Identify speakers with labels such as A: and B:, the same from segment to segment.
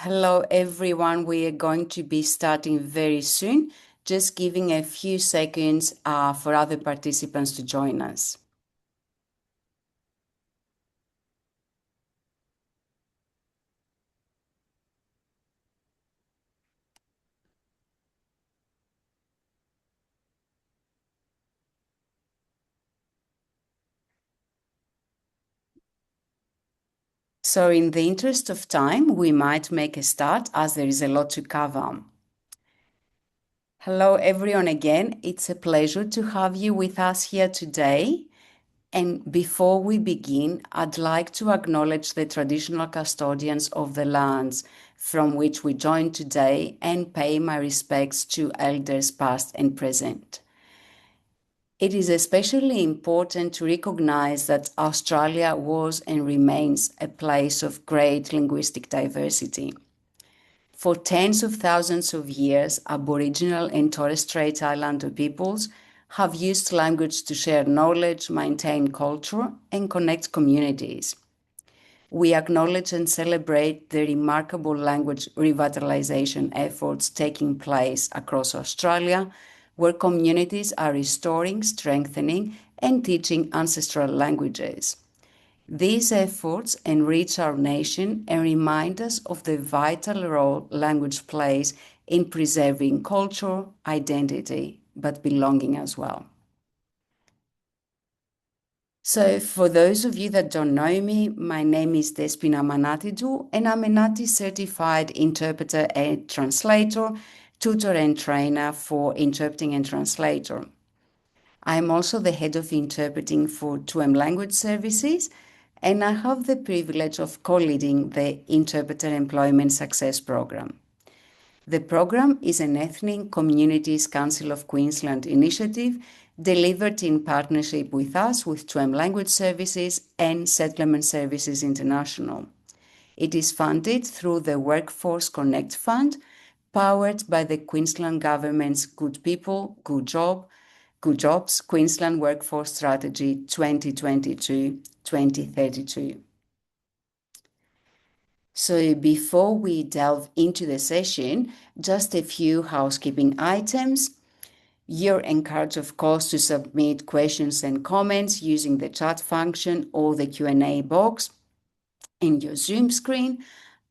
A: Hello, everyone. We are going to be starting very soon. Just giving a few seconds for other participants to join us. So in the interest of time, we might make a start as there is a lot to cover. Hello, everyone again. It's a pleasure to have you with us here today. And before we begin, I'd like to acknowledge the traditional custodians of the lands from which we join today and pay my respects to elders past and present. It is especially important to recognize that Australia was and remains a place of great linguistic diversity. For tens of thousands of years, Aboriginal and Torres Strait Islander peoples have used language to share knowledge, maintain culture, and connect communities. We acknowledge and celebrate the remarkable language revitalization efforts taking place across Australia, where communities are restoring, strengthening, and teaching ancestral languages. These efforts enrich our nation and remind us of the vital role language plays in preserving culture, identity, but belonging as well. So for those of you that don't know me, my name is Despina Manatidou, and I'm a NATI certified interpreter and translator, tutor and trainer for interpreting and translator. I'm also the head of interpreting for 2M Language Services, and I have the privilege of co-leading the Interpreter Employment Success Program. The program is an Ethnic Communities Council of Queensland initiative delivered in partnership with us, with 2M Language Services and Settlement Services International. It is funded through the Workforce Connect Fund, powered by the Queensland Government's Good People, Good Jobs Queensland Workforce Strategy 2022-2032. So before we delve into the session, just a few housekeeping items. You're encouraged, of course, to submit questions and comments using the chat function or the Q&A box in your Zoom screen.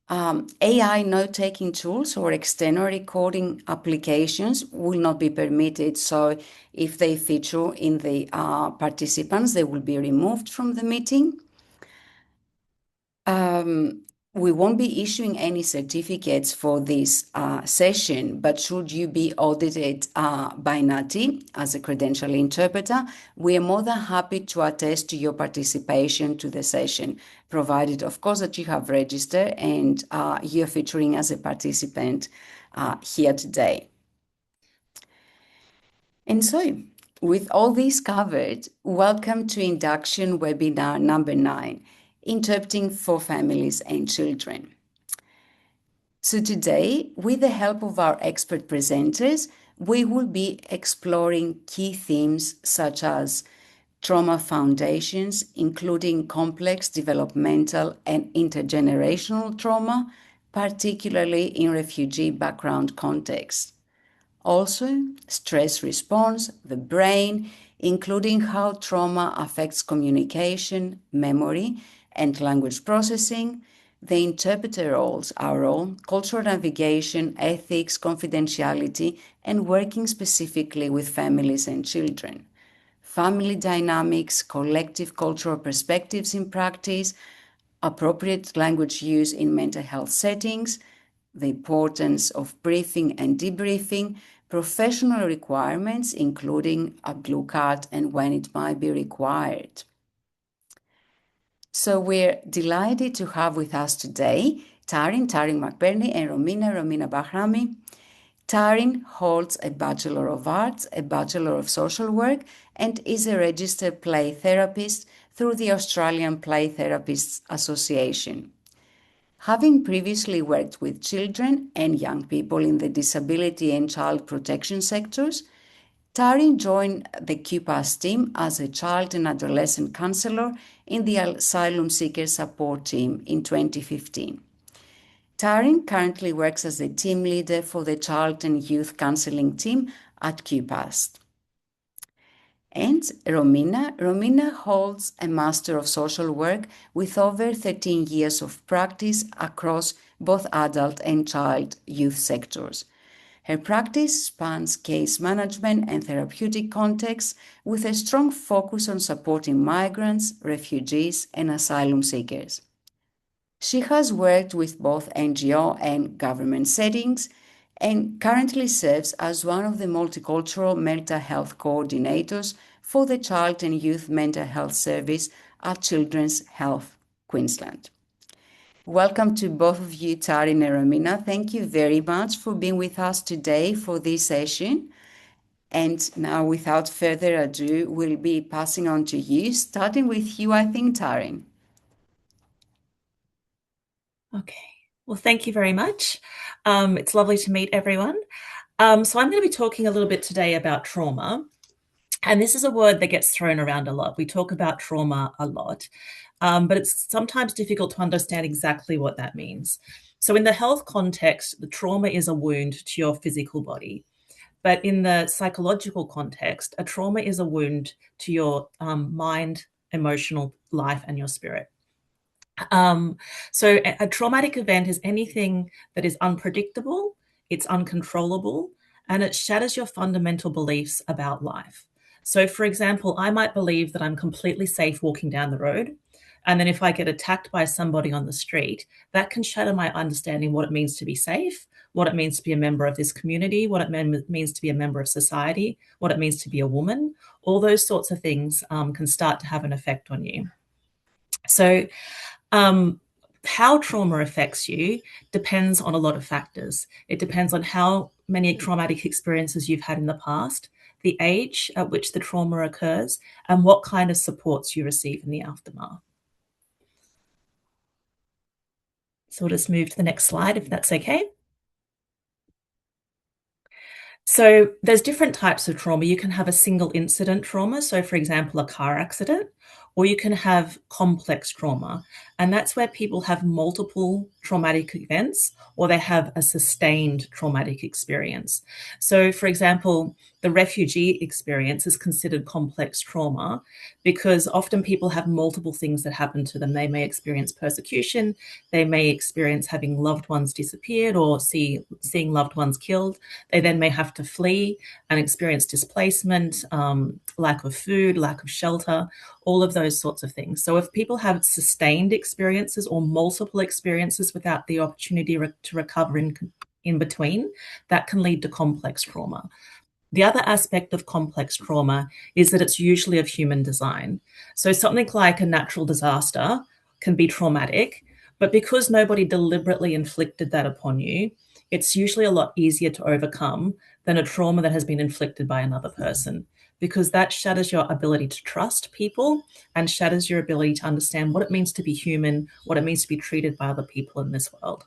A: AI note-taking tools or external recording applications will not be permitted. So if they feature in the participants, they will be removed from the meeting. We won't be issuing any certificates for this session, but should you be audited by NATI as a credential interpreter, we are more than happy to attest to your participation to the session, provided, of course, that you have registered and you're featuring as a participant here today. And so, with all this covered, welcome to Induction Webinar number 9. Interpreting for Families and Children. So today, with the help of our expert presenters, we will be exploring key themes such as trauma foundations, including complex developmental and intergenerational trauma, particularly in refugee background contexts. Also, stress response, the brain, including how trauma affects communication, memory, and language processing, the interpreter roles, our role, cultural navigation, ethics, confidentiality, and working specifically with families and children, family dynamics, collective cultural perspectives in practice, appropriate language use in mental health settings, the importance of briefing and debriefing, professional requirements, including a blue card and when it might be required. So we're delighted to have with us today Taryn McBurney and Romina Bahrami. Taryn holds a Bachelor of Arts, a Bachelor of Social Work, and is a registered play therapist through the Australian Play Therapists Association. Having previously worked with children and young people in the disability and child protection sectors, Taryn joined the QPAS team as a child and adolescent counselor in the Asylum Seeker Support Team in 2015. Taryn currently works as a team leader for the Child and Youth Counseling team at QPAST. And Romina holds a Master of Social Work with over 13 years of practice across both adult and child youth sectors. Her practice spans case management and therapeutic contexts with a strong focus on supporting migrants, refugees, and asylum seekers. She has worked with both NGO and government settings and currently serves as one of the multicultural mental health coordinators for the Child and Youth Mental Health Service at Children's Health Queensland. Welcome to both of you, Taryn and Romina. Thank you very much for being with us today for this session. And now, without further ado, we'll be passing on to you, starting with you, I think, Taryn.
B: Okay. Well, thank you very much. It's lovely to meet everyone. So I'm going to be talking a little bit today about trauma. And this is a word that gets thrown around a lot. We talk about trauma a lot, but it's sometimes difficult to understand exactly what that means. So in the health context, the trauma is a wound to your physical body. But in the psychological context, a trauma is a wound to your mind, emotional life, and your spirit. So a traumatic event is anything that is unpredictable, it's uncontrollable, and it shatters your fundamental beliefs about life. So, for example, I might believe that I'm completely safe walking down the road. And then if I get attacked by somebody on the street, that can shatter my understanding what it means to be safe, what it means to be a member of this community, what it means to be a member of society, what it means to be a woman. All those sorts of things can start to have an effect on you. So, how trauma affects you depends on a lot of factors. It depends on how many traumatic experiences you've had in the past, the age at which the trauma occurs, and what kind of supports you receive in the aftermath. So we'll just move to the next slide if that's okay. So there's different types of trauma. You can have a single incident trauma, so for example, a car accident, or you can have complex trauma. And that's where people have multiple traumatic events or they have a sustained traumatic experience. So for example, the refugee experience is considered complex trauma because often people have multiple things that happen to them. They may experience persecution, they may experience having loved ones disappeared or seeing loved ones killed. They then may have to flee and experience displacement, lack of food, lack of shelter, all of those sorts of things. So if people have sustained experiences or multiple experiences without the opportunity to recover in between, that can lead to complex trauma. The other aspect of complex trauma is that it's usually of human design. So something like a natural disaster can be traumatic, but because nobody deliberately inflicted that upon you, it's usually a lot easier to overcome than a trauma that has been inflicted by another person, because that shatters your ability to trust people and shatters your ability to understand what it means to be human, what it means to be treated by other people in this world.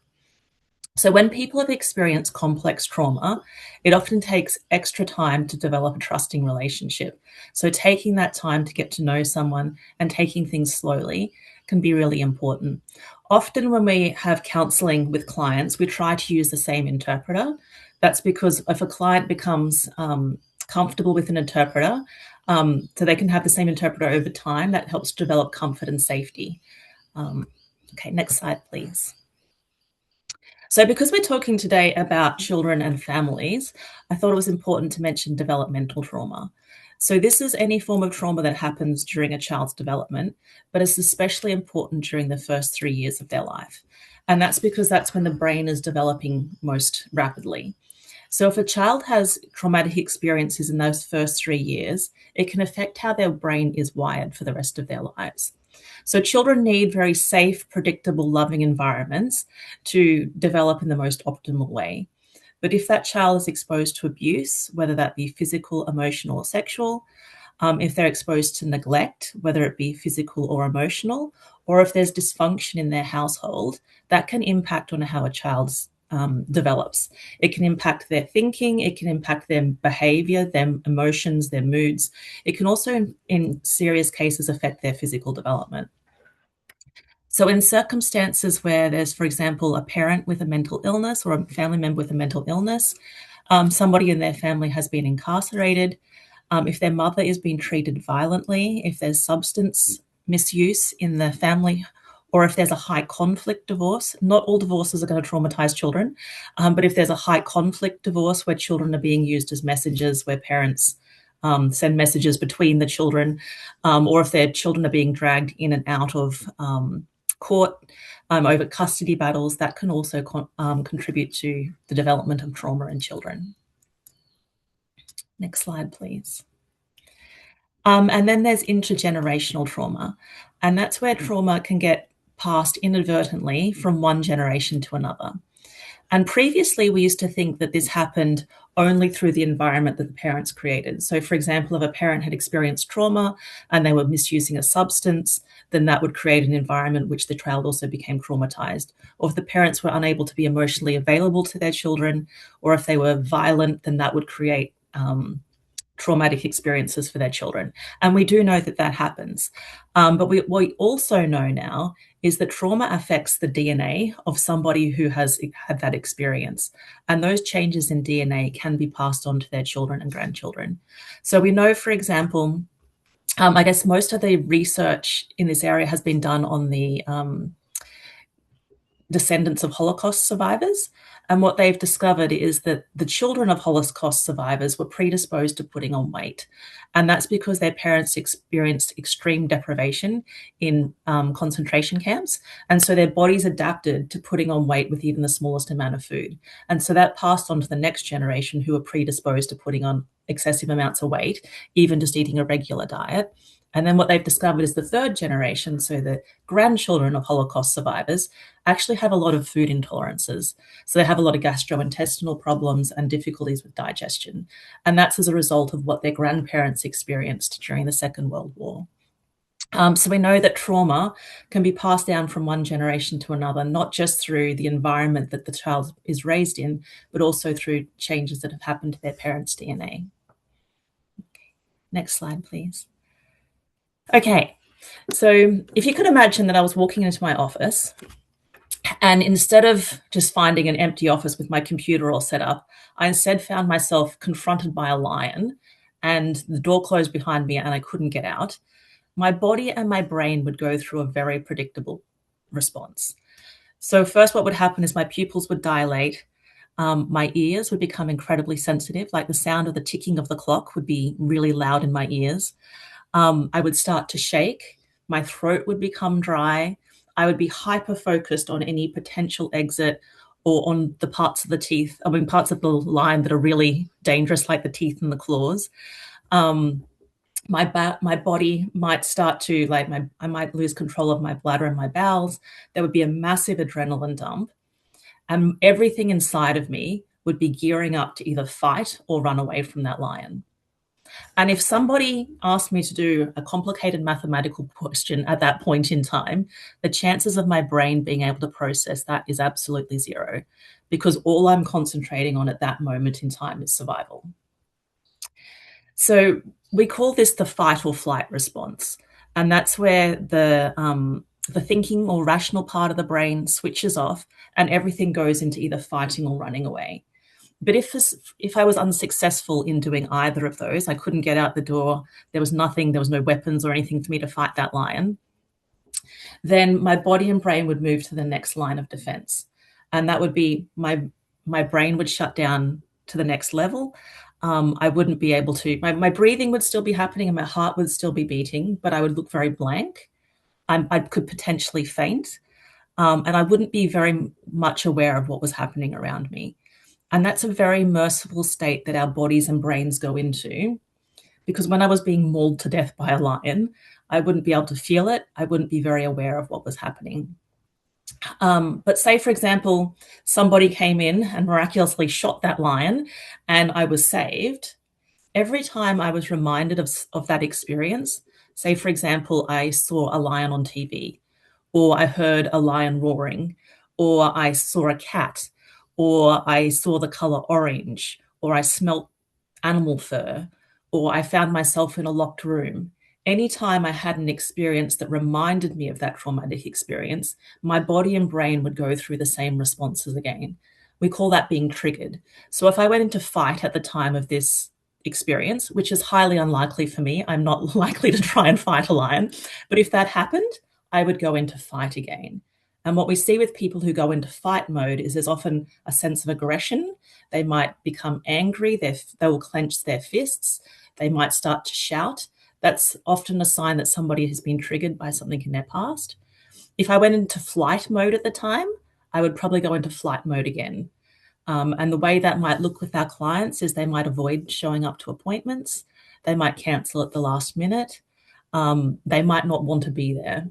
B: So when people have experienced complex trauma, it often takes extra time to develop a trusting relationship. So taking that time to get to know someone and taking things slowly can be really important. Often when we have counseling with clients, we try to use the same interpreter. That's because if a client becomes comfortable with an interpreter, so they can have the same interpreter over time, that helps develop comfort and safety. Okay, next slide, please. So because we're talking today about children and families, I thought it was important to mention developmental trauma. So this is any form of trauma that happens during a child's development, but it's especially important during the first 3 years of their life. And that's because that's when the brain is developing most rapidly. So if a child has traumatic experiences in those first 3 years, it can affect how their brain is wired for the rest of their lives. So children need very safe, predictable, loving environments to develop in the most optimal way. But if that child is exposed to abuse, whether that be physical, emotional, or sexual, if they're exposed to neglect, whether it be physical or emotional, or if there's dysfunction in their household, that can impact on how a child develops. It can impact their thinking, it can impact their behavior, their emotions, their moods. It can also, in serious cases, affect their physical development. So in circumstances where there's, for example, a parent with a mental illness or a family member with a mental illness, somebody in their family has been incarcerated, if their mother is being treated violently, if there's substance misuse in the family, or if there's a high conflict divorce. Not all divorces are going to traumatize children, but if there's a high conflict divorce where children are being used as messengers, where parents send messages between the children, or if their children are being dragged in and out of court over custody battles, that can also contribute to the development of trauma in children. Next slide, please. And then there's intergenerational trauma, and that's where trauma can get passed inadvertently from one generation to another. And previously, we used to think that this happened only through the environment that the parents created. So, for example, if a parent had experienced trauma and they were misusing a substance, then that would create an environment which the child also became traumatized. Or if the parents were unable to be emotionally available to their children, or if they were violent, then that would create traumatic experiences for their children. And we do know that that happens. But what we also know now is that trauma affects the DNA of somebody who has had that experience. And those changes in DNA can be passed on to their children and grandchildren. So we know, for example, I guess most of the research in this area has been done on the descendants of Holocaust survivors. And what they've discovered is that the children of Holocaust survivors were predisposed to putting on weight. And that's because their parents experienced extreme deprivation in concentration camps. And so their bodies adapted to putting on weight with even the smallest amount of food. And so that passed on to the next generation who were predisposed to putting on excessive amounts of weight, even just eating a regular diet. And then what they've discovered is the third generation, so the grandchildren of Holocaust survivors, actually have a lot of food intolerances. So they have a lot of gastrointestinal problems and difficulties with digestion. And that's as a result of what their grandparents experienced during the Second World War. So we know that trauma can be passed down from one generation to another, not just through the environment that the child is raised in, but also through changes that have happened to their parents' DNA. Next slide, please. Okay, so if you could imagine that I was walking into my office, and instead of just finding an empty office with my computer all set up, I instead found myself confronted by a lion, and the door closed behind me and I couldn't get out. My body and my brain would go through a very predictable response. So first, what would happen is my pupils would dilate. My ears would become incredibly sensitive, like the sound of the ticking of the clock would be really loud in my ears. I would start to shake. My throat would become dry. I would be hyper-focused on any potential exit or on the parts of the teeth, parts of the line that are really dangerous, like the teeth and the claws. My body might start to, I might lose control of my bladder and my bowels. There would be a massive adrenaline dump. And everything inside of me would be gearing up to either fight or run away from that lion. And if somebody asked me to do a complicated mathematical question at that point in time, the chances of my brain being able to process that is absolutely zero, because all I'm concentrating on at that moment in time is survival. So we call this the fight or flight response. And that's where the thinking or rational part of the brain switches off and everything goes into either fighting or running away. But if I was unsuccessful in doing either of those, I couldn't get out the door, there was nothing, there was no weapons or anything for me to fight that lion, then my body and brain would move to the next line of defense. And that would be my brain would shut down to the next level. I wouldn't be able to, my breathing would still be happening and my heart would still be beating, but I would look very blank. I could potentially faint. And I wouldn't be very much aware of what was happening around me. And that's a very merciful state that our bodies and brains go into, because when I was being mauled to death by a lion, I wouldn't be able to feel it. I wouldn't be very aware of what was happening. But say, for example, somebody came in and miraculously shot that lion and I was saved. Every time I was reminded of that experience, say, for example, I saw a lion on TV, or I heard a lion roaring, or I saw a cat, or I saw the color orange, or I smelt animal fur, or I found myself in a locked room. anytime I had an experience that reminded me of that traumatic experience, my body and brain would go through the same responses again. We call that being triggered. So if I went into fight at the time of this experience, which is highly unlikely for me, I'm not likely to try and fight a lion, but if that happened, I would go into fight again. And what we see with people who go into fight mode is there's often a sense of aggression. They might become angry, they will clench their fists, they might start to shout. That's often a sign that somebody has been triggered by something in their past. If I went into flight mode at the time, I would probably go into flight mode again. And the way that might look with our clients is they might avoid showing up to appointments. They might cancel at the last minute. They might not want to be there.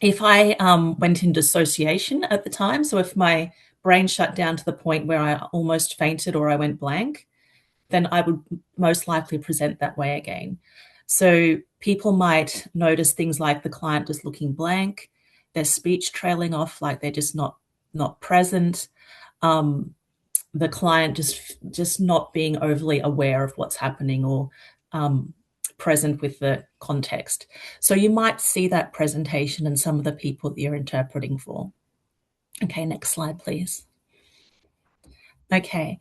B: If I went in dissociation at the time, so if my brain shut down to the point where I almost fainted or I went blank, then I would most likely present that way again. So people might notice things like the client just looking blank, their speech trailing off, like they're just not present, the client just not being overly aware of what's happening or present with the context. So you might see that presentation in some of the people that you're interpreting for. Okay, next slide, please. Okay,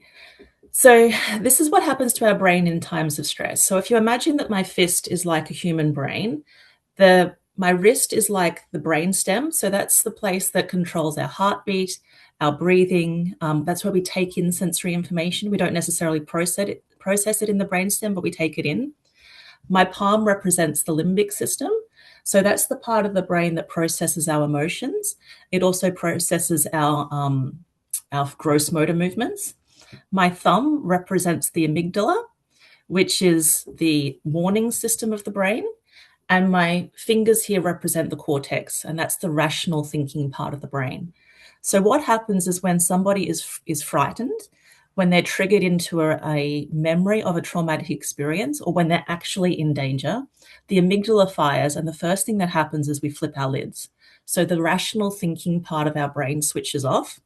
B: so this is what happens to our brain in times of stress. So if you imagine that my fist is like a human brain, my wrist is like the brain stem. So that's the place that controls our heartbeat, our breathing. That's where we take in sensory information. We don't necessarily process it in the brainstem, but we take it in. My palm represents the limbic system. So that's the part of the brain that processes our emotions. It also processes our gross motor movements. My thumb represents the amygdala, which is the warning system of the brain. And my fingers here represent the cortex, and that's the rational thinking part of the brain. So what happens is when somebody is frightened, when they're triggered into a memory of a traumatic experience, or when they're actually in danger, the amygdala fires, and the first thing that happens is we flip our lids. So the rational thinking part of our brain switches off,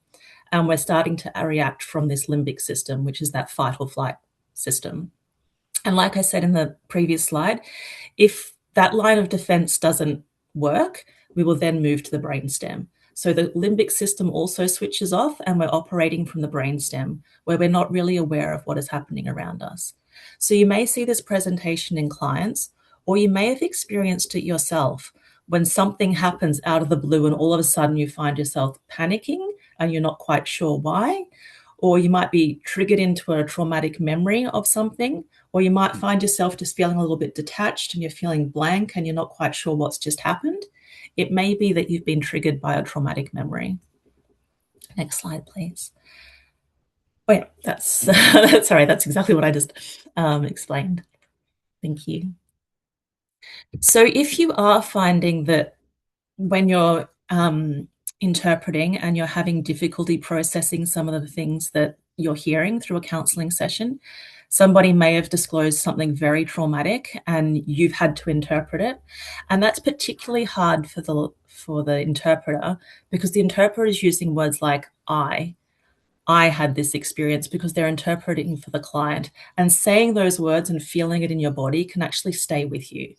B: and we're starting to react from this limbic system, which is that fight or flight system. And like I said in the previous slide, if that line of defense doesn't work, we will then move to the brainstem. So the limbic system also switches off, and we're operating from the brainstem, where we're not really aware of what is happening around us. So you may see this presentation in clients, or you may have experienced it yourself when something happens out of the blue and all of a sudden you find yourself panicking and you're not quite sure why, or you might be triggered into a traumatic memory of something, or you might find yourself just feeling a little bit detached and you're feeling blank and you're not quite sure what's just happened. It may be that you've been triggered by a traumatic memory. Next slide, please. Oh yeah, that's sorry, that's exactly what I just explained. Thank you. So if you are finding that when you're interpreting and you're having difficulty processing some of the things that you're hearing through a counselling session, somebody may have disclosed something very traumatic and you've had to interpret it. And that's particularly hard for the interpreter, because the interpreter is using words like I had this experience, because they're interpreting for the client. And saying those words and feeling it in your body can actually stay with you.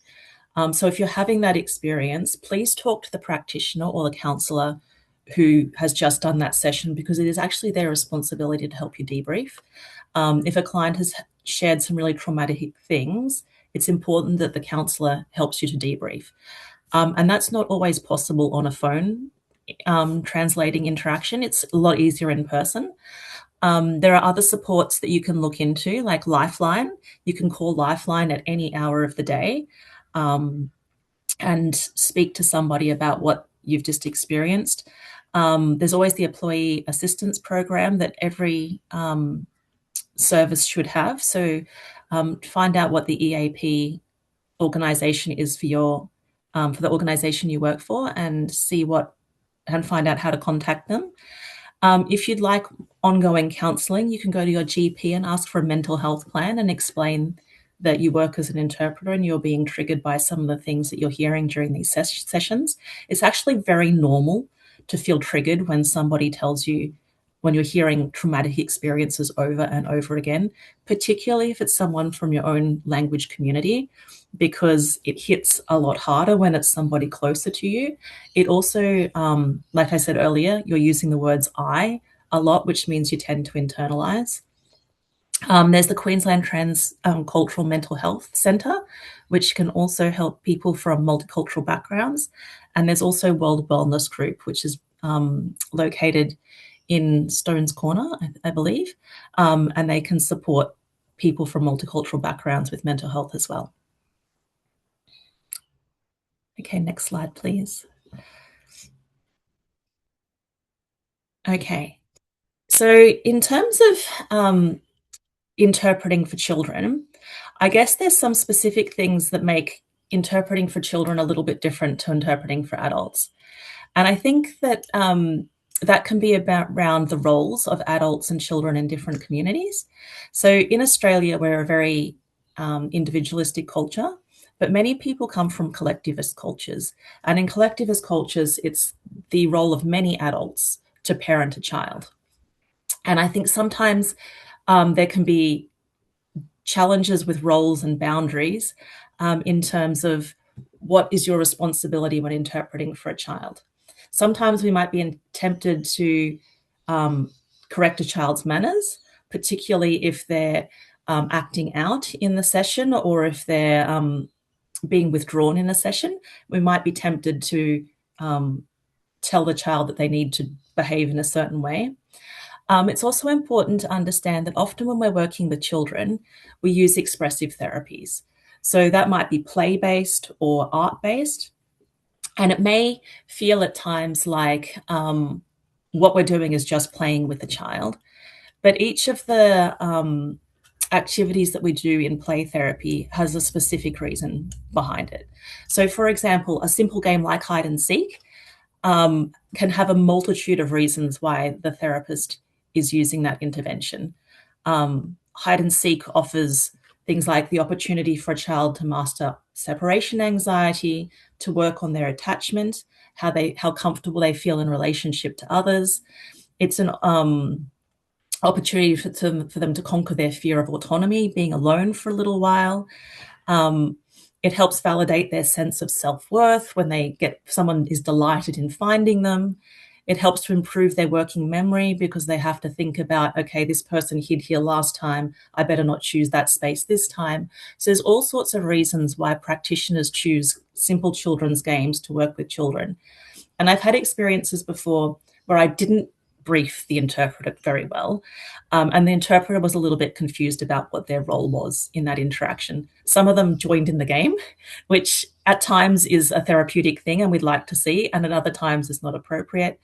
B: So if you're having that experience, please talk to the practitioner or the counsellor who has just done that session, because it is actually their responsibility to help you debrief. If a client has shared some really traumatic things, it's important that the counsellor helps you to debrief. And that's not always possible on a phone translating interaction. It's a lot easier in person. There are other supports that you can look into, like Lifeline. You can call Lifeline at any hour of the day and speak to somebody about what you've just experienced. There's always the employee assistance program that every service should have. So find out what the EAP organisation is for the organisation you work for, and find out how to contact them. If you'd like ongoing counselling, you can go to your GP and ask for a mental health plan and explain that you work as an interpreter and you're being triggered by some of the things that you're hearing during these sessions. It's actually very normal to feel triggered when somebody tells you when you're hearing traumatic experiences over and over again, particularly if it's someone from your own language community, because it hits a lot harder when it's somebody closer to you. It also, like I said earlier, you're using the words I a lot, which means you tend to internalize. There's the Queensland Cultural Mental Health Centre, which can also help people from multicultural backgrounds. And there's also World Wellness Group, which is located in Stones Corner, I believe, and they can support people from multicultural backgrounds with mental health as well. Okay, next slide, please. Okay, so in terms of interpreting for children, I guess there's some specific things that make interpreting for children a little bit different to interpreting for adults. And I think that that can be around the roles of adults and children in different communities. So in Australia, we're a very individualistic culture, but many people come from collectivist cultures. And in collectivist cultures, it's the role of many adults to parent a child. And I think sometimes there can be challenges with roles and boundaries in terms of what is your responsibility when interpreting for a child. Sometimes we might be tempted to correct a child's manners, particularly if they're acting out in the session or if they're being withdrawn in a session. We might be tempted to tell the child that they need to behave in a certain way. It's also important to understand that often when we're working with children, we use expressive therapies. So that might be play-based or art-based. And it may feel at times like what we're doing is just playing with the child. But each of the activities that we do in play therapy has a specific reason behind it. So, for example, a simple game like hide and seek can have a multitude of reasons why the therapist is using that intervention. Hide and seek offers things like the opportunity for a child to master separation anxiety, to work on their attachment, how comfortable they feel in relationship to others. It's an opportunity for them to conquer their fear of autonomy, being alone for a little while. It helps validate their sense of self-worth when someone is delighted in finding them. It helps to improve their working memory because they have to think about, okay, this person hid here last time, I better not choose that space this time. So there's all sorts of reasons why practitioners choose simple children's games to work with children. And I've had experiences before where I didn't brief the interpreter very well. And the interpreter was a little bit confused about what their role was in that interaction. Some of them joined in the game, which at times is a therapeutic thing and we'd like to see, and at other times is not appropriate.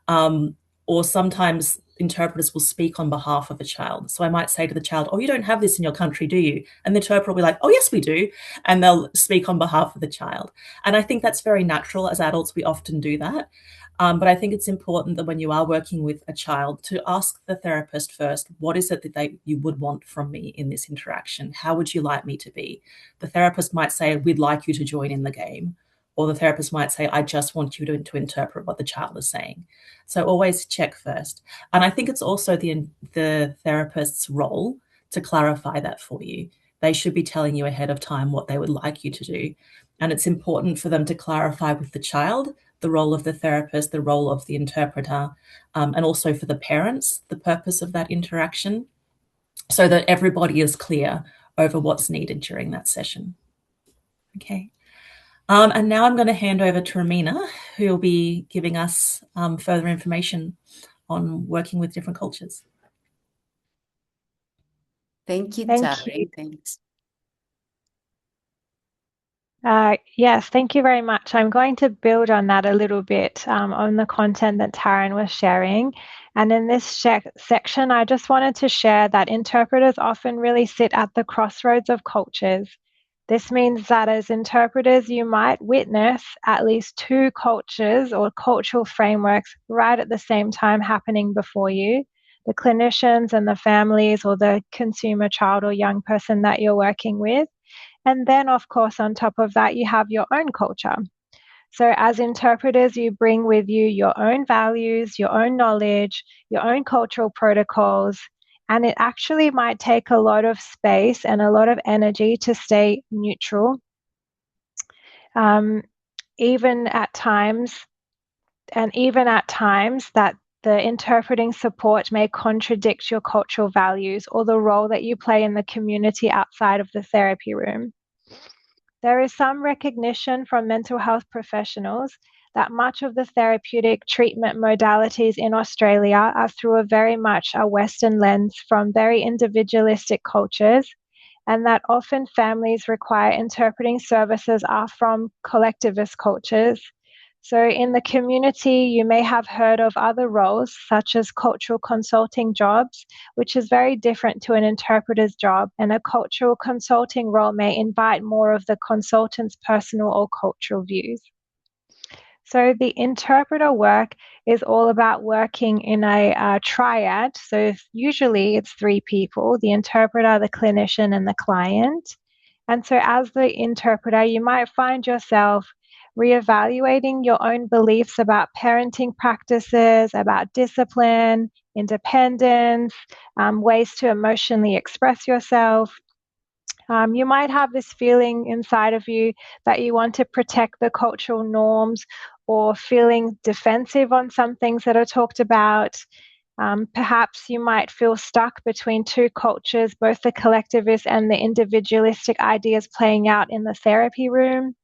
B: Or sometimes interpreters will speak on behalf of a child. So I might say to the child, oh, you don't have this in your country, do you? And the interpreter will be like, oh, yes, we do. And they'll speak on behalf of the child. And I think that's very natural. As adults, we often do that. But I think it's important that when you are working with a child to ask the therapist first, what is it that you would want from me in this interaction? How would you like me to be? The therapist might say, we'd like you to join in the game. Or the therapist might say, I just want you to interpret what the child is saying. So always check first. And I think it's also the therapist's role to clarify that for you. They should be telling you ahead of time what they would like you to do. And it's important for them to clarify with the child the role of the therapist, the role of the interpreter, and also for the parents, the purpose of that interaction, so that everybody is clear over what's needed during that session. Okay. And now I'm going to hand over to Romina, who will be giving us further information on working with different cultures.
A: Thank you,
C: Thank you.
A: Taryn. Thanks.
C: Yes, thank you very much. I'm going to build on that a little bit on the content that Taryn was sharing. And in this section, I just wanted to share that interpreters often really sit at the crossroads of cultures. This means that as interpreters, you might witness at least two cultures or cultural frameworks right at the same time happening before you. The clinicians and the families or the consumer child or young person that you're working with. And then, of course, on top of that, you have your own culture. So as interpreters, you bring with you your own values, your own knowledge, your own cultural protocols, and it actually might take a lot of space and a lot of energy to stay neutral, even at times that the interpreting support may contradict your cultural values or the role that you play in the community outside of the therapy room. There is some recognition from mental health professionals that much of the therapeutic treatment modalities in Australia are through a very much a Western lens from very individualistic cultures, and that often families require interpreting services are from collectivist cultures. So in the community, you may have heard of other roles, such as cultural consulting jobs, which is very different to an interpreter's job, and a cultural consulting role may invite more of the consultant's personal or cultural views. So the interpreter work is all about working in a triad. So usually it's 3 people, the interpreter, the clinician, and the client. And so as the interpreter, you might find yourself reevaluating your own beliefs about parenting practices, about discipline, independence, ways to emotionally express yourself. You might have this feeling inside of you that you want to protect the cultural norms or feeling defensive on some things that are talked about. Perhaps you might feel stuck between 2 cultures, both the collectivist and the individualistic ideas playing out in the therapy room.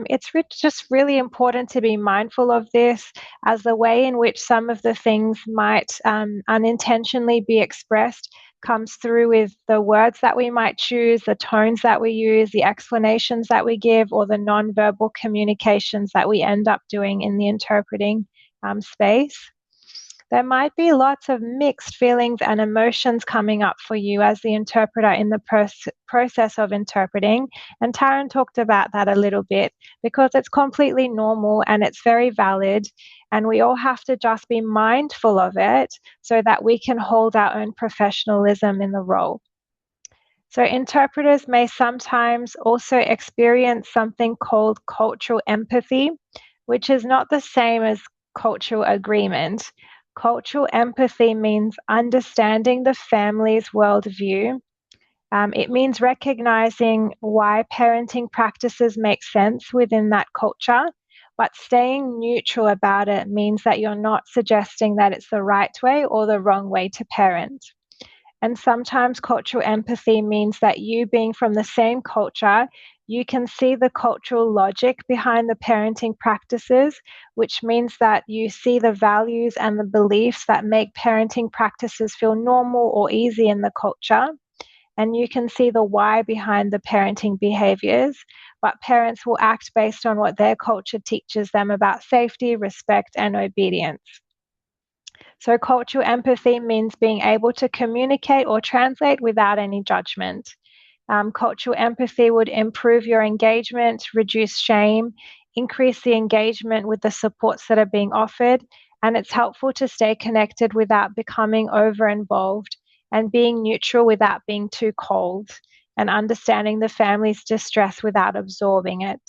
C: It's just really important to be mindful of this, as the way in which some of the things might unintentionally be expressed comes through with the words that we might choose, the tones that we use, the explanations that we give, or the nonverbal communications that we end up doing in the interpreting space. There might be lots of mixed feelings and emotions coming up for you as the interpreter in the process of interpreting. And Taryn talked about that a little bit, because it's completely normal and it's very valid. And we all have to just be mindful of it so that we can hold our own professionalism in the role. So interpreters may sometimes also experience something called cultural empathy, which is not the same as cultural agreement. Cultural empathy means understanding the family's worldview. It means recognizing why parenting practices make sense within that culture, but staying neutral about it means that you're not suggesting that it's the right way or the wrong way to parent. And sometimes cultural empathy means that you, being from the same culture, you can see the cultural logic behind the parenting practices, which means that you see the values and the beliefs that make parenting practices feel normal or easy in the culture. And you can see the why behind the parenting behaviors, but parents will act based on what their culture teaches them about safety, respect, and obedience. So cultural empathy means being able to communicate or translate without any judgment. Cultural empathy would improve your engagement, reduce shame, increase the engagement with the supports that are being offered, and it's helpful to stay connected without becoming over-involved, and being neutral without being too cold, and understanding the family's distress without absorbing it.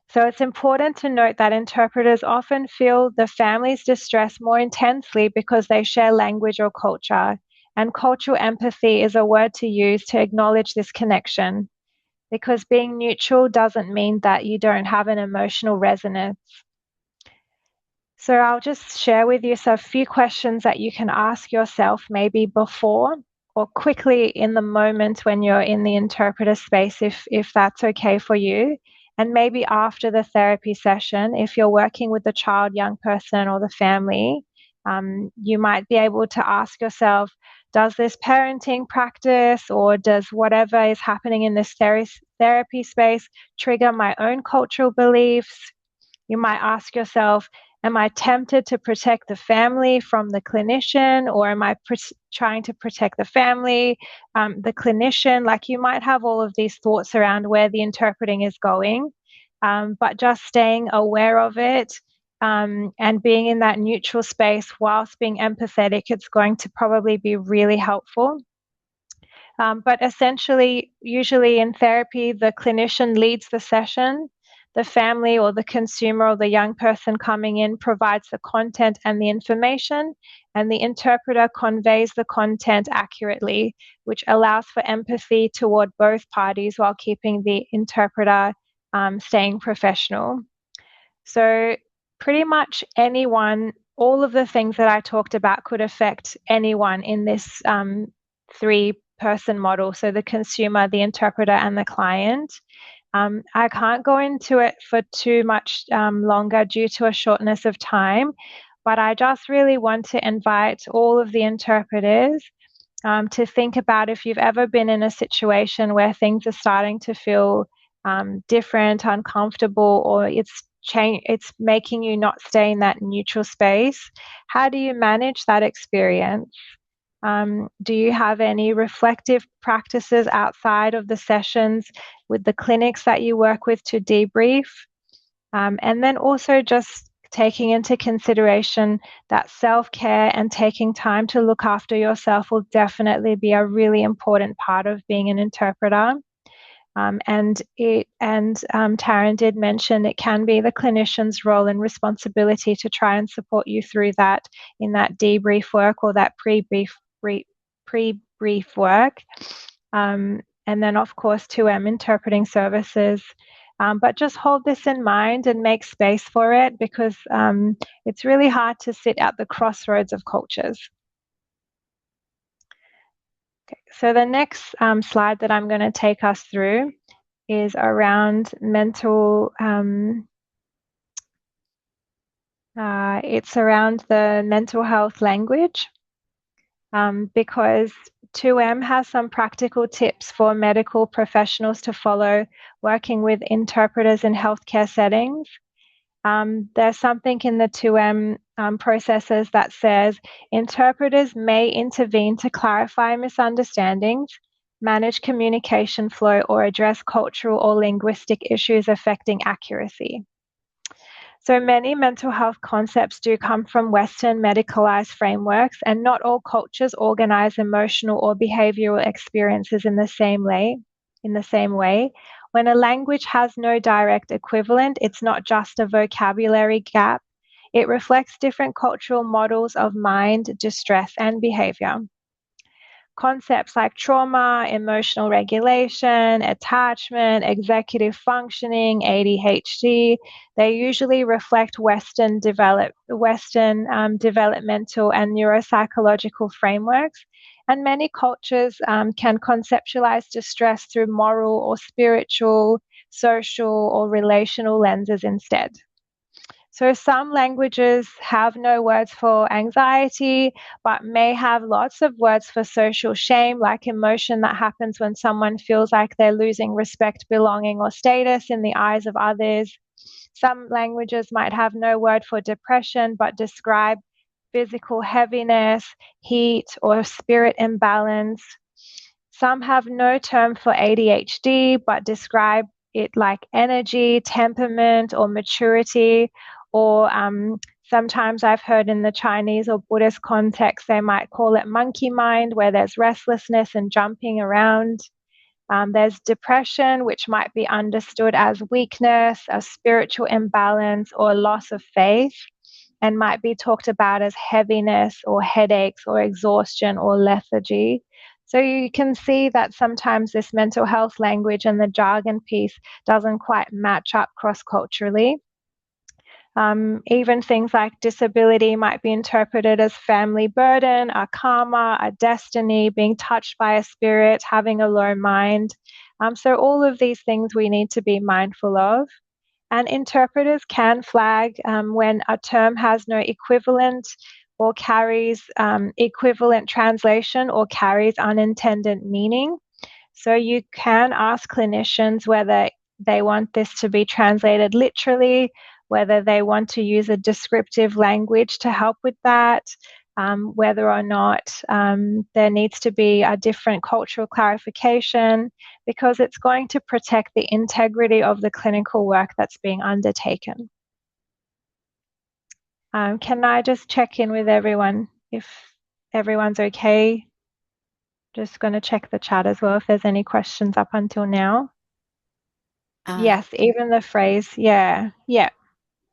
C: So it's important to note that interpreters often feel the family's distress more intensely because they share language or culture. And cultural empathy is a word to use to acknowledge this connection, because being neutral doesn't mean that you don't have an emotional resonance. So I'll just share with you a few questions that you can ask yourself maybe before or quickly in the moment when you're in the interpreter space, if that's okay for you. And maybe after the therapy session, if you're working with the child, young person, or the family, you might be able to ask yourself, does this parenting practice or does whatever is happening in this therapy space trigger my own cultural beliefs? You might ask yourself, am I tempted to protect the family from the clinician, or am I trying to protect the family, the clinician? Like, you might have all of these thoughts around where the interpreting is going, but just staying aware of it and being in that neutral space whilst being empathetic, it's going to probably be really helpful. But essentially, usually in therapy, the clinician leads the session. the family or the consumer or the young person coming in provides the content and the information, and the interpreter conveys the content accurately, which allows for empathy toward both parties while keeping the interpreter staying professional. So pretty much anyone, all of the things that I talked about could affect anyone in this three-person model, so the consumer, the interpreter, and the client. I can't go into it for too much longer due to a shortness of time, but I just really want to invite all of the interpreters to think about if you've ever been in a situation where things are starting to feel different, uncomfortable, or it's making you not stay in that neutral space. How do you manage that experience? Do you have any reflective practices outside of the sessions with the clinics that you work with to debrief? And then also just taking into consideration that self-care and taking time to look after yourself will definitely be a really important part of being an interpreter. And Taryn did mention it can be the clinician's role and responsibility to try and support you through that in that debrief work or that pre-brief work. And then, of course, 2M interpreting services. But just hold this in mind and make space for it, because it's really hard to sit at the crossroads of cultures. Okay, so the next slide that I'm going to take us through is around mental, it's around the mental health language, because 2M has some practical tips for medical professionals to follow working with interpreters in healthcare settings. There's something in the 2M processes that says interpreters may intervene to clarify misunderstandings, manage communication flow, or address cultural or linguistic issues affecting accuracy. So many mental health concepts do come from Western medicalized frameworks, and not all cultures organize emotional or behavioral experiences in the same way. When a language has no direct equivalent, it's not just a vocabulary gap. It reflects different cultural models of mind, distress, and behavior. Concepts like trauma, emotional regulation, attachment, executive functioning, ADHD, they usually reflect Western developmental and neuropsychological frameworks. And many cultures can conceptualize distress through moral or spiritual, social, or relational lenses instead. So some languages have no words for anxiety, but may have lots of words for social shame, like emotion that happens when someone feels like they're losing respect, belonging, or status in the eyes of others. Some languages might have no word for depression, but describe physical heaviness, heat, or spirit imbalance. Some have no term for ADHD, but describe it like energy, temperament, or maturity. Or sometimes I've heard in the Chinese or Buddhist context, they might call it monkey mind, where there's restlessness and jumping around. There's depression, which might be understood as weakness, a spiritual imbalance, or loss of faith, and might be talked about as heaviness or headaches or exhaustion or lethargy. So you can see that sometimes this mental health language and the jargon piece doesn't quite match up cross-culturally. Even things like disability might be interpreted as family burden, a karma, a destiny, being touched by a spirit, having a low mind. So all of these things we need to be mindful of. And interpreters can flag when a term has no equivalent or carries equivalent translation or carries unintended meaning. So you can ask clinicians whether they want this to be translated literally, whether they want to use a descriptive language to help with that, whether or not there needs to be a different cultural clarification, because it's going to protect the integrity of the clinical work that's being undertaken. Can I just check in with everyone if everyone's okay? Just going to check the chat as well if there's any questions up until now. Yes, even the phrase, yeah,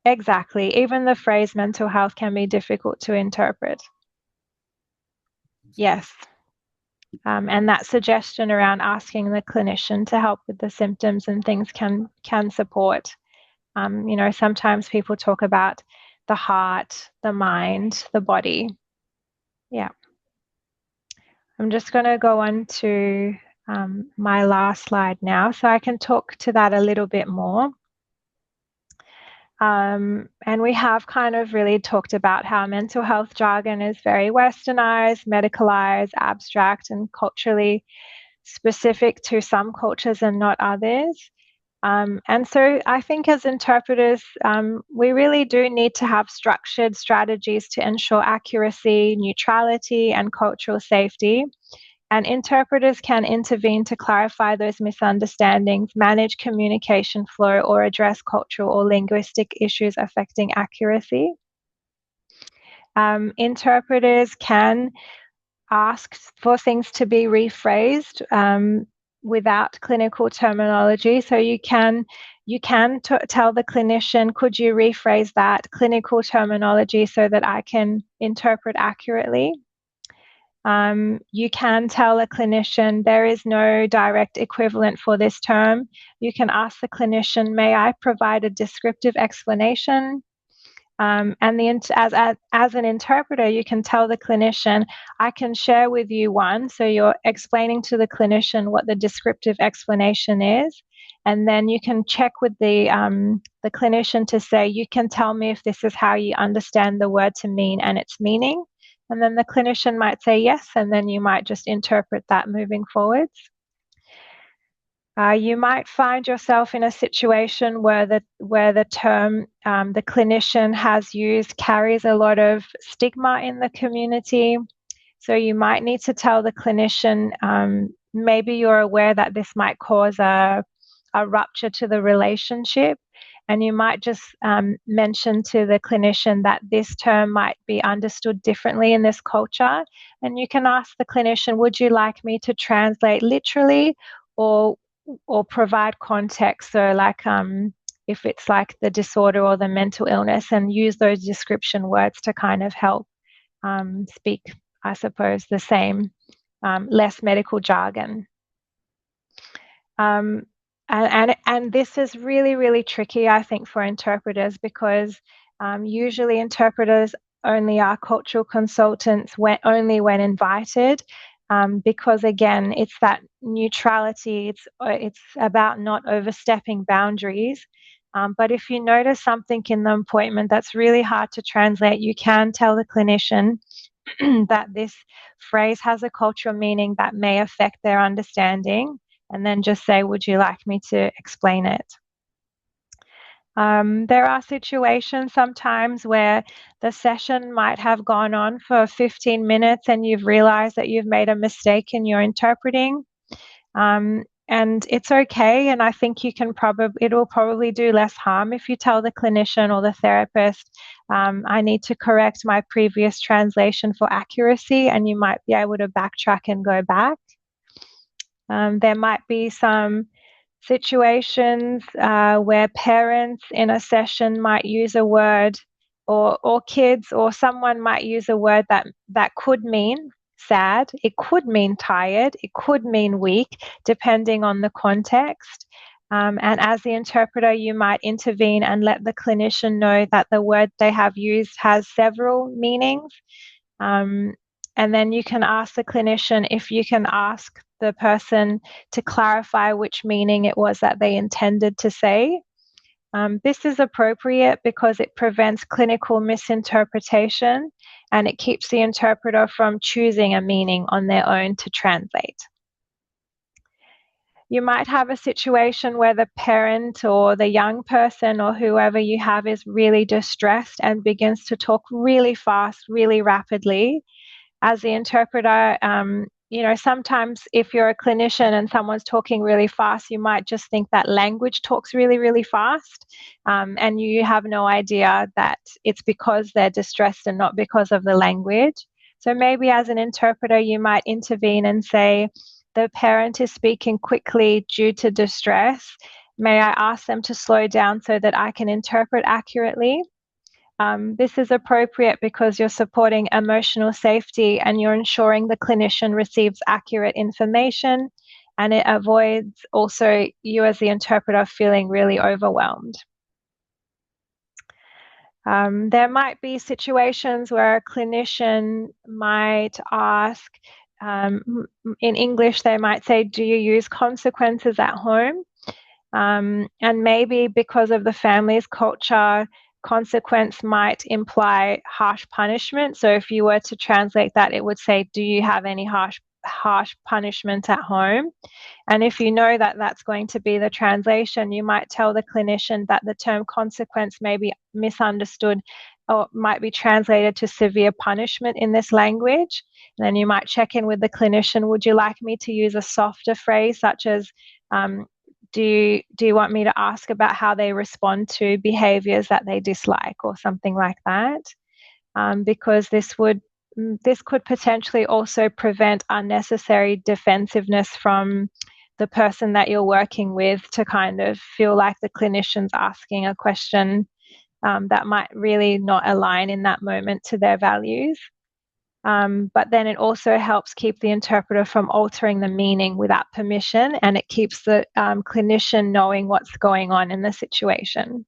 C: exactly. Even the phrase mental health can be difficult to interpret. Yes. And that suggestion around asking the clinician to help with the symptoms and things can support. Sometimes people talk about the heart, the mind, the body. Yeah. I'm just going to go on to my last slide now, so I can talk to that a little bit more. And we have kind of really talked about how mental health jargon is very westernized, medicalized, abstract, and culturally specific to some cultures and not others. And so I think as interpreters, we really do need to have structured strategies to ensure accuracy, neutrality, and cultural safety. And interpreters can intervene to clarify those misunderstandings, manage communication flow, or address cultural or linguistic issues affecting accuracy. Interpreters can ask for things to be rephrased without clinical terminology. So you can tell the clinician, could you rephrase that clinical terminology so that I can interpret accurately? You can tell a clinician there is no direct equivalent for this term. You can ask the clinician, may I provide a descriptive explanation? And as an interpreter, you can tell the clinician, I can share with you one. So you're explaining to the clinician what the descriptive explanation is. And then you can check with the clinician to say, you can tell me if this is how you understand the word to mean and its meaning. And then the clinician might say yes, and then you might just interpret that moving forwards. You might find yourself in a situation where the term the clinician has used carries a lot of stigma in the community. So you might need to tell the clinician, maybe you're aware that this might cause a rupture to the relationship. And you might just mention to the clinician that this term might be understood differently in this culture. And you can ask the clinician, would you like me to translate literally or provide context? So like if it's like the disorder or the mental illness, and use those description words to kind of help speak, I suppose, the same, less medical jargon. And this is really, really tricky, I think, for interpreters, because usually interpreters only are cultural consultants only when invited, because again, it's that neutrality. It's about not overstepping boundaries. But if you notice something in the appointment that's really hard to translate, you can tell the clinician that this phrase has a cultural meaning that may affect their understanding, and then just say, would you like me to explain it? There are situations sometimes where the session might have gone on for 15 minutes and you've realized that you've made a mistake in your interpreting. And it's okay. And I think it will probably do less harm if you tell the clinician or the therapist, I need to correct my previous translation for accuracy, and you might be able to backtrack and go back. There might be some situations where parents in a session might use a word, or kids or someone might use a word that could mean sad, it could mean tired, it could mean weak, depending on the context. And as the interpreter, you might intervene and let the clinician know that the word they have used has several meanings. And then you can ask the clinician if you can ask the person to clarify which meaning it was that they intended to say. This is appropriate because it prevents clinical misinterpretation, and it keeps the interpreter from choosing a meaning on their own to translate. You might have a situation where the parent or the young person or whoever you have is really distressed and begins to talk really fast, really rapidly. As the interpreter, sometimes if you're a clinician and someone's talking really fast, you might just think that language talks really, really fast, and you have no idea that it's because they're distressed and not because of the language. So maybe as an interpreter, you might intervene and say, the parent is speaking quickly due to distress, May I ask them to slow down so that I can interpret accurately? This is appropriate because you're supporting emotional safety and you're ensuring the clinician receives accurate information, and it avoids also you as the interpreter feeling really overwhelmed. There might be situations where a clinician might ask, in English, they might say, do you use consequences at home? And maybe because of the family's culture, consequence might imply harsh punishment. So if you were to translate that, it would say, do you have any harsh punishment at home? And if you know that that's going to be the translation, you might tell the clinician that the term consequence may be misunderstood or might be translated to severe punishment in this language. And then you might check in with the clinician, would you like me to use a softer phrase such as, do you want me to ask about how they respond to behaviors that they dislike or something like that? Because this could potentially also prevent unnecessary defensiveness from the person that you're working with to kind of feel like the clinician's asking a question that might really not align in that moment to their values. But then it also helps keep the interpreter from altering the meaning without permission, and it keeps the clinician knowing what's going on in the situation.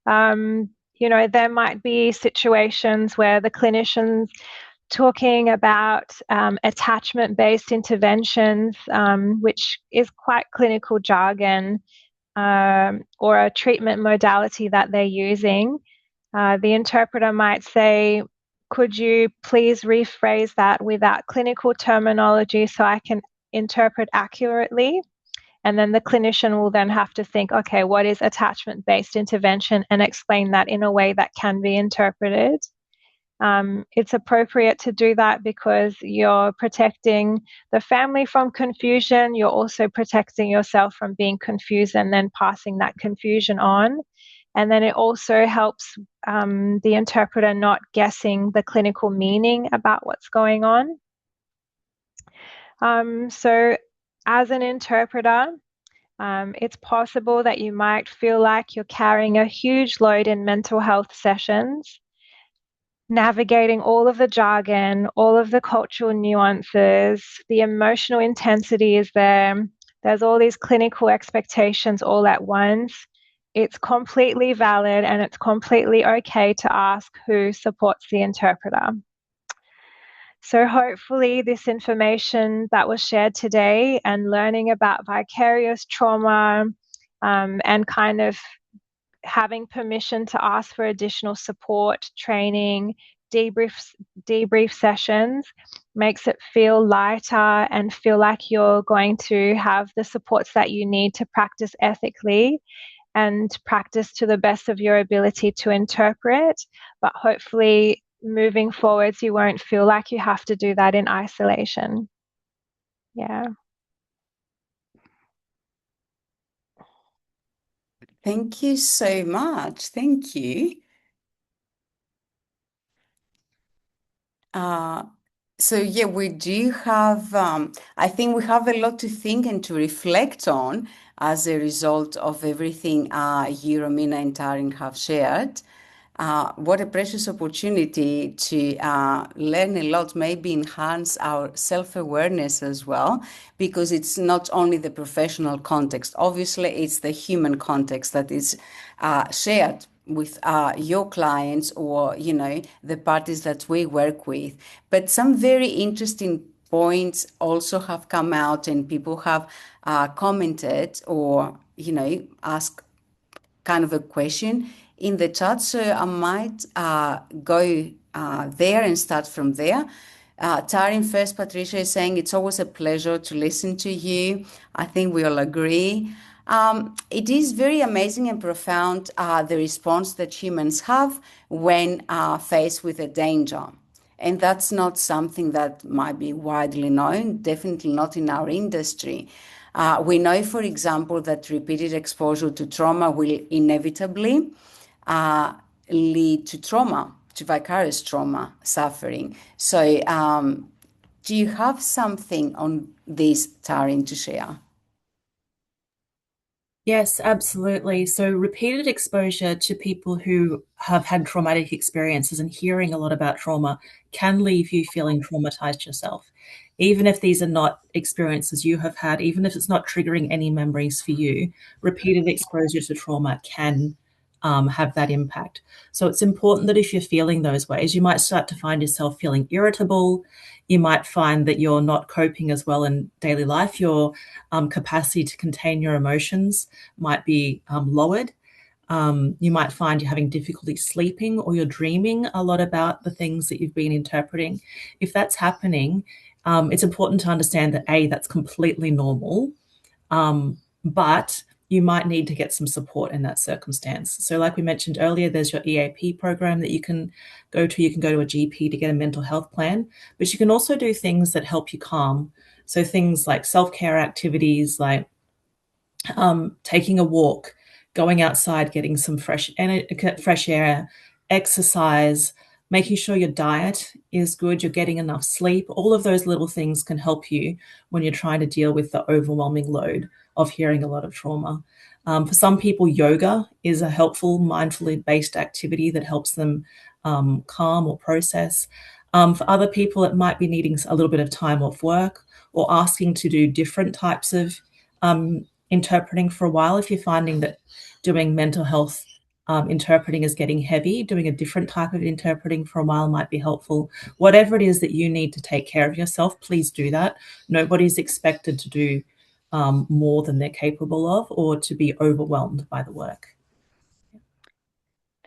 C: There might be situations where the clinician's talking about attachment-based interventions, which is quite clinical jargon, or a treatment modality that they're using. The interpreter might say, could you please rephrase that without clinical terminology so I can interpret accurately? And then the clinician will then have to think, okay, what is attachment-based intervention, and explain that in a way that can be interpreted. It's appropriate to do that because you're protecting the family from confusion. You're also protecting yourself from being confused and then passing that confusion on. And then it also helps the interpreter not guessing the clinical meaning about what's going on. So as an interpreter, it's possible that you might feel like you're carrying a huge load in mental health sessions, navigating all of the jargon, all of the cultural nuances, the emotional intensity is there. There's all these clinical expectations all at once. It's completely valid and it's completely okay to ask who supports the interpreter. So hopefully this information that was shared today and learning about vicarious trauma and kind of having permission to ask for additional support, training, debrief sessions makes it feel lighter and feel like you're going to have the supports that you need to practice ethically and practice to the best of your ability to interpret. But hopefully moving forwards, you won't feel like you have to do that in isolation. Yeah.
A: Thank you so much. Thank you. So yeah, we do have, I think we have a lot to think and to reflect on as a result of everything you, Romina, and Taryn have shared. What a precious opportunity to learn a lot, maybe enhance our self-awareness as well, because it's not only the professional context. Obviously, it's the human context that is shared with your clients or, the parties that we work with. But some very interesting points also have come out and people have commented or, asked kind of a question in the chat. So I might go there and start from there. Taryn first, Patricia is saying, it's always a pleasure to listen to you. I think we all agree. It is very amazing and profound, the response that humans have when faced with a danger. And that's not something that might be widely known, definitely not in our industry. We know, for example, that repeated exposure to trauma will inevitably lead to trauma, to vicarious trauma suffering. So do you have something on this, Taryn, to share?
B: Yes, absolutely. So repeated exposure to people who have had traumatic experiences and hearing a lot about trauma can leave you feeling traumatized yourself. Even if these are not experiences you have had, even if it's not triggering any memories for you, repeated exposure to trauma can have that impact. So it's important that if you're feeling those ways, you might start to find yourself feeling irritable. You might find that you're not coping as well in daily life. Your capacity to contain your emotions might be lowered. You might find you're having difficulty sleeping, or you're dreaming a lot about the things that you've been interpreting. If that's happening, it's important to understand that A, that's completely normal, but you might need to get some support in that circumstance. So, like we mentioned earlier, there's your EAP program that you can go to. You can go to a GP to get a mental health plan, but you can also do things that help you calm. So, things like self care activities, like taking a walk, going outside, getting some fresh air, exercise, making sure your diet is good, you're getting enough sleep. All of those little things can help you when you're trying to deal with the overwhelming load of hearing a lot of trauma. For some people, yoga is a helpful, mindfully based activity that helps them calm or process. For other people, it might be needing a little bit of time off work or asking to do different types of interpreting for a while. If you're finding that doing mental health interpreting is getting heavy, doing a different type of interpreting for a while might be helpful. Whatever it is that you need to take care of yourself, please do that. Nobody's expected to do more than they're capable of or to be overwhelmed by the work.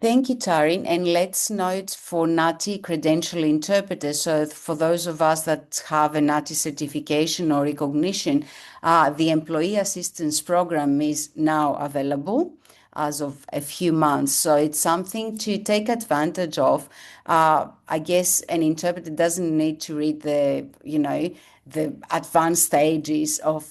A: Thank you, Tarin. And let's note for NATI credential interpreters. So for those of us that have a NATI certification or recognition, the Employee Assistance Program is now available as of a few months. So it's something to take advantage of. I guess an interpreter doesn't need to read the advanced stages of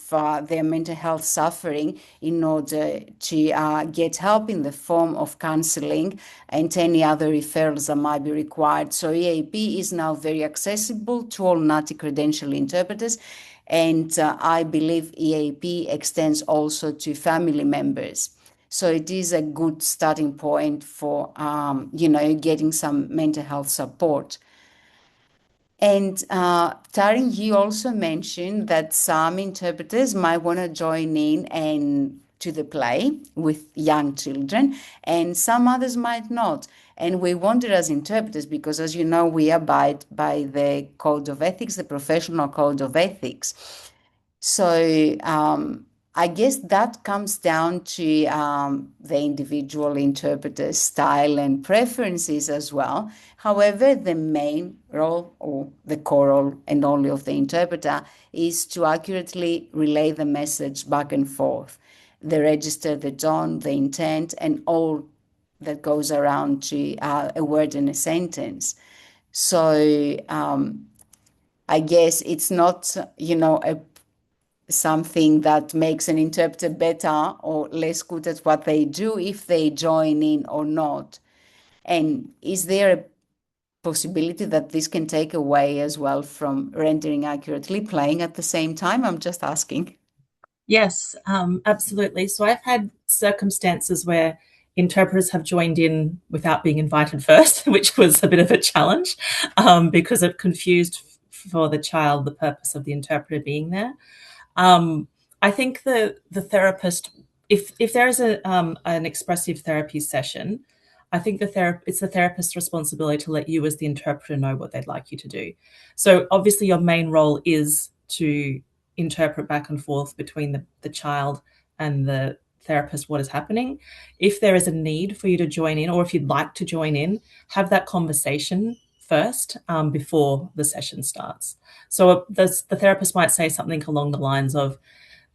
A: their mental health suffering in order to get help in the form of counseling and any other referrals that might be required. So EAP is now very accessible to all NATI credential interpreters. And I believe EAP extends also to family members. So it is a good starting point for, getting some mental health support. And Tarin, you also mentioned that some interpreters might want to join in and to the play with young children, and some others might not. And we wonder as interpreters, because as you know, we abide by the code of ethics, the professional code of ethics. So I guess that comes down to the individual interpreter's style and preferences as well. However, the main role or the core role and only of the interpreter is to accurately relay the message back and forth, the register, the tone, the intent, and all that goes around to a word in a sentence. So I guess it's not, something that makes an interpreter better or less good at what they do if they join in or not. And is there a possibility that this can take away as well from rendering accurately, playing at the same time? I'm just asking.
B: Yes, absolutely. So I've had circumstances where interpreters have joined in without being invited first, which was a bit of a challenge because it confused for the child the purpose of the interpreter being there. I think the therapist, if there is an expressive therapy session, I think it's the therapist's responsibility to let you as the interpreter know what they'd like you to do. So obviously your main role is to interpret back and forth between the child and the therapist what is happening. If there is a need for you to join in, or if you'd like to join in, have that conversation first before the session starts. So the therapist might say something along the lines of,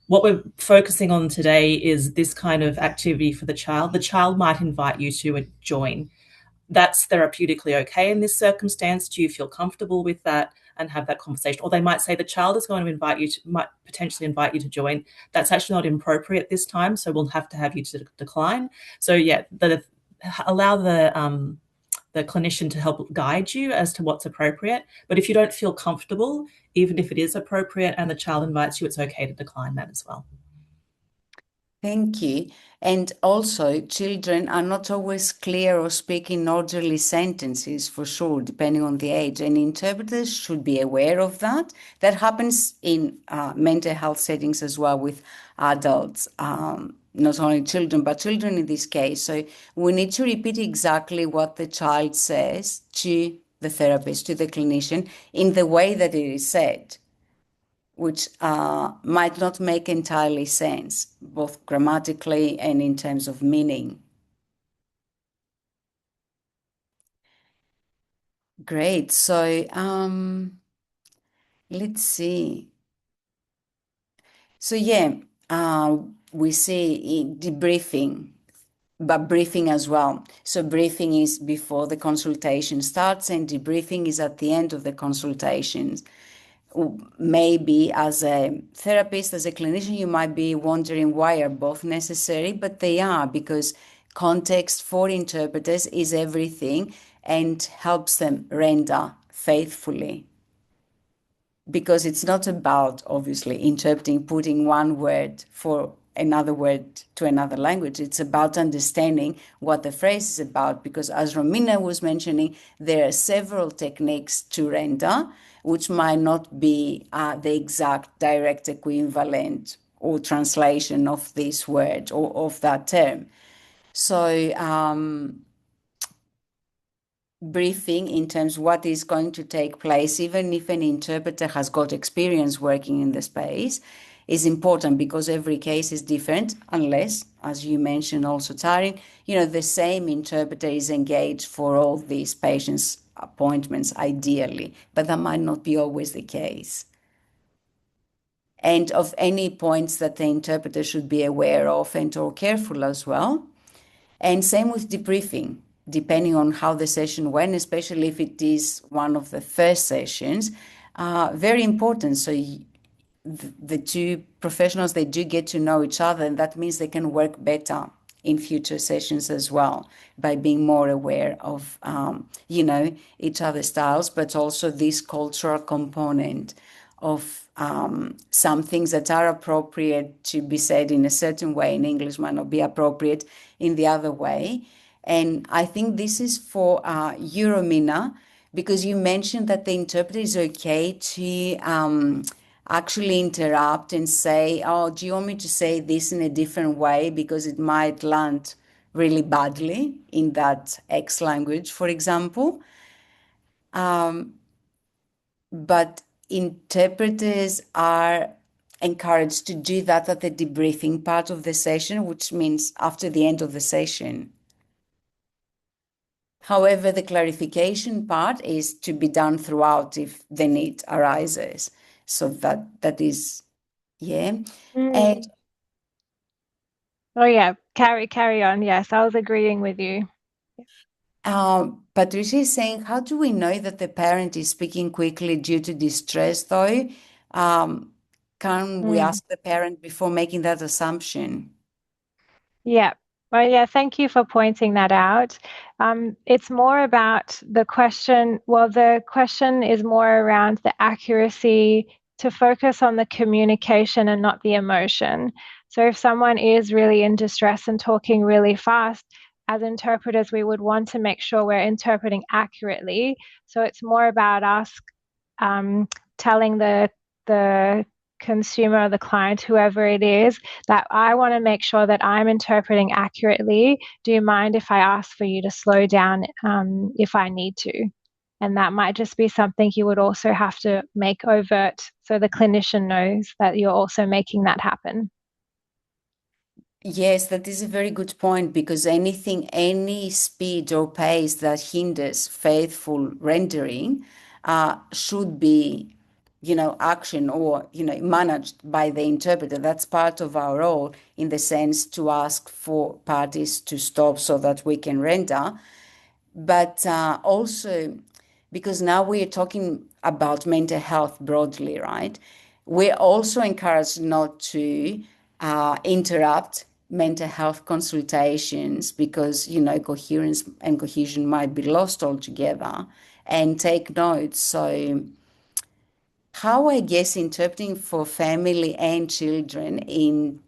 B: what we're focusing on today is this kind of activity for the child. The child might invite you to join. That's therapeutically okay in this circumstance. Do you feel comfortable with that? And have that conversation. Or they might say the child is going to might potentially invite you to join. That's actually not appropriate this time, so we'll have to have you to decline. So yeah, allow the clinician to help guide you as to what's appropriate. But if you don't feel comfortable, even if it is appropriate and the child invites you, it's okay to decline that as well.
A: Thank you. And also, children are not always clear or speak in orderly sentences, for sure, depending on the age. And interpreters should be aware of that. That happens in mental health settings as well with adults, not only children, but children in this case. So we need to repeat exactly what the child says to the therapist, to the clinician, in the way that it is said, which might not make entirely sense, both grammatically and in terms of meaning. Great. So let's see. So yeah, we see in debriefing, but briefing as well. So briefing is before the consultation starts, and debriefing is at the end of the consultations. Maybe as a therapist, as a clinician, you might be wondering why are both necessary, but they are, because context for interpreters is everything and helps them render faithfully. Because it's not about, obviously, interpreting, putting one word for another word to another language. It's about understanding what the phrase is about, because as Romina was mentioning, there are several techniques to render, which might not be the exact direct equivalent or translation of this word or of that term. So briefing in terms of what is going to take place, even if an interpreter has got experience working in the space, is important, because every case is different, unless, as you mentioned also, Tarin, the same interpreter is engaged for all these patients' appointments, ideally, but that might not be always the case. And of any points that the interpreter should be aware of and or careful as well. And same with debriefing, depending on how the session went, especially if it is one of the first sessions, very important. So the two professionals, they do get to know each other, and that means they can work better in future sessions as well, by being more aware of, each other's styles, but also this cultural component of some things that are appropriate to be said in a certain way in English might not be appropriate in the other way. And I think this is for Euromina, because you mentioned that the interpreter is okay to actually interrupt and say, oh, do you want me to say this in a different way, because it might land really badly in that X language, for example. But interpreters are encouraged to do that at the debriefing part of the session, which means after the end of the session. However, the clarification part is to be done throughout if the need arises. So that is, yeah. And
C: Oh yeah, carry on. Yes, I was agreeing with you.
A: Patricia is saying, how do we know that the parent is speaking quickly due to distress, though? Can we ask the parent before making that assumption?
C: Yeah. Well, yeah, thank you for pointing that out. It's more about the question. Well, the question is more around the accuracy, to focus on the communication and not the emotion. So if someone is really in distress and talking really fast, as interpreters, we would want to make sure we're interpreting accurately. So it's more about us telling the consumer or the client, whoever it is, that I want to make sure that I'm interpreting accurately. Do you mind if I ask for you to slow down if I need to? And that might just be something you would also have to make overt, so the clinician knows that you're also making that happen.
A: Yes, that is a very good point, because any speed or pace that hinders faithful rendering should be, action or, managed by the interpreter. That's part of our role, in the sense to ask for parties to stop so that we can render. But also, because now we are talking about mental health broadly, right? We're also encouraged not to interrupt mental health consultations, because, coherence and cohesion might be lost altogether, and take notes. So how, I guess, interpreting for family and children in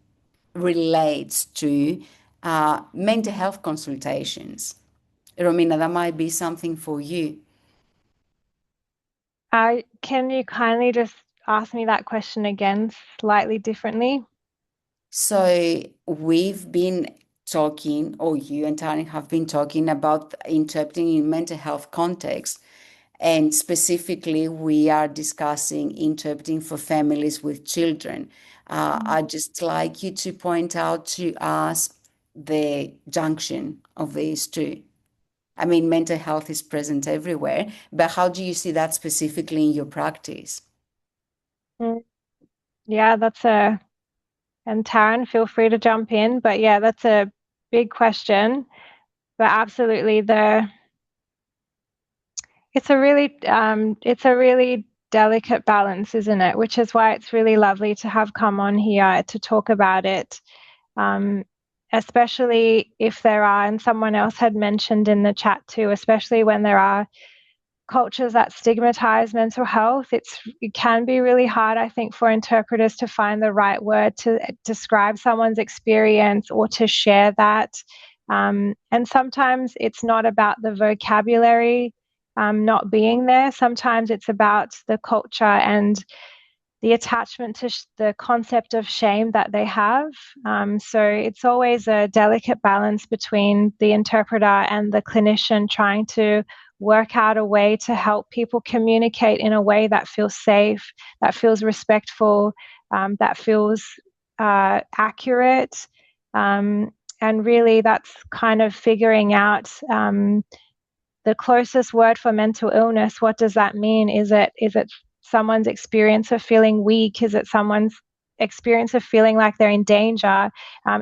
A: relates to mental health consultations. Romina, that might be something for you.
C: Can you kindly just ask me that question again slightly differently?
A: So we've been talking, or you and Taryn have been talking about interpreting in mental health context. And specifically, we are discussing interpreting for families with children. I'd just like you to point out to us the junction of these two. I mean, mental health is present everywhere, but how do you see that specifically in your practice?
C: Yeah, and Taryn, feel free to jump in, but yeah, that's a big question. But absolutely, it's a really delicate balance, isn't it? Which is why it's really lovely to have come on here to talk about it. Especially if there are, and someone else had mentioned in the chat too, especially when there are cultures that stigmatize mental health, it can be really hard, I think, for interpreters to find the right word to describe someone's experience or to share that. And sometimes it's not about the vocabulary not being there. Sometimes it's about the culture and the attachment to the concept of shame that they have. So it's always a delicate balance between the interpreter and the clinician trying to work out a way to help people communicate in a way that feels safe, that feels respectful, that feels accurate. And really, that's kind of figuring out the closest word for mental illness. What does that mean? Is it someone's experience of feeling weak? Is it someone's experience of feeling like they're in danger?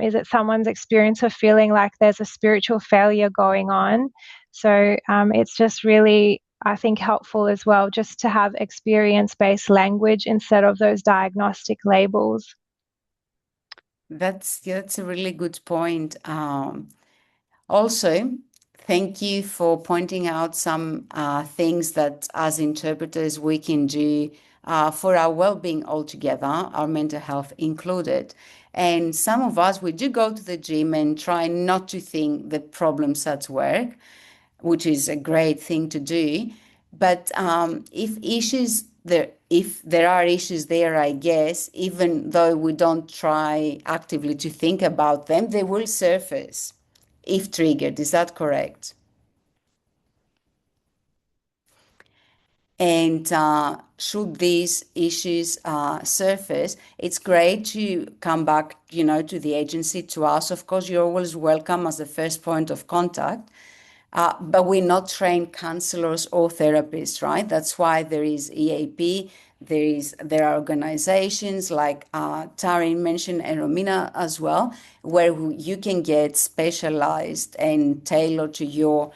C: Is it someone's experience of feeling like there's a spiritual failure going on? So it's just really, I think, helpful as well just to have experience-based language instead of those diagnostic labels.
A: That's a really good point. Also, thank you for pointing out some things that as interpreters we can do for our well-being altogether, our mental health included. And some of us, we do go to the gym and try not to think the problems at work, which is a great thing to do. But if there are issues there, I guess, even though we don't try actively to think about them, they will surface if triggered. Is that correct? And should these issues surface, it's great to come back, to the agency, to us. Of course, you're always welcome as the first point of contact. But we're not trained counselors or therapists, right? That's why there is EAP. There are organizations like Taryn mentioned and Romina as well, where you can get specialized and tailored to your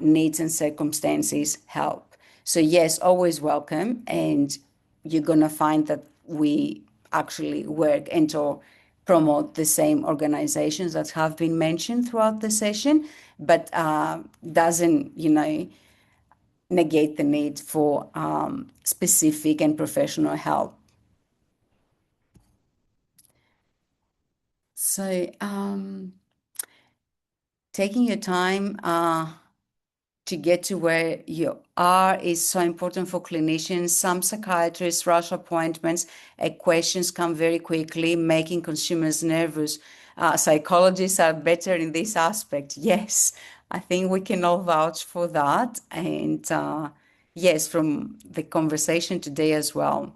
A: needs and circumstances help. So yes, always welcome, and you're gonna find that we actually work and or promote the same organizations that have been mentioned throughout the session, but doesn't, negate the need for specific and professional help. So taking your time to get to where you are is so important for clinicians. Some psychiatrists rush appointments and questions come very quickly, making consumers nervous. Psychologists are better in this aspect. Yes, I think we can all vouch for that. And yes, from the conversation today as well.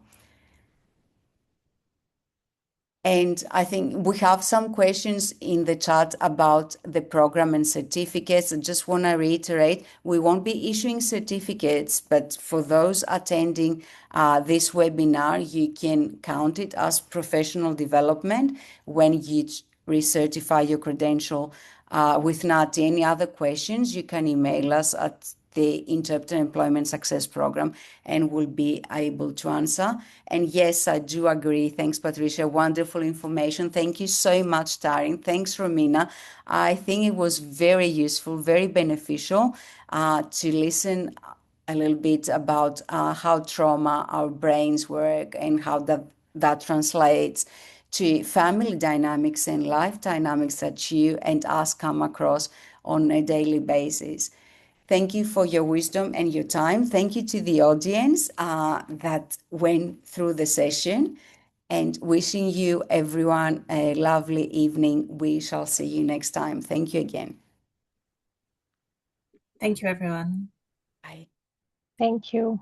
A: And I think we have some questions in the chat about the program and certificates. I just want to reiterate, we won't be issuing certificates, but for those attending this webinar, you can count it as professional development when you recertify your credential. With not any other questions, you can email us at the Interpreter Employment Success Program, and we'll be able to answer. And yes, I do agree. Thanks, Patricia. Wonderful information. Thank you so much, Taryn. Thanks, Romina. I think it was very useful, very beneficial to listen a little bit about how trauma, our brains work, and how that translates to family dynamics and life dynamics that you and us come across on a daily basis. Thank you for your wisdom and your time. Thank you to the audience that went through the session, and wishing you everyone a lovely evening. We shall see you next time. Thank you again.
B: Thank you, everyone.
A: Bye.
C: Thank you.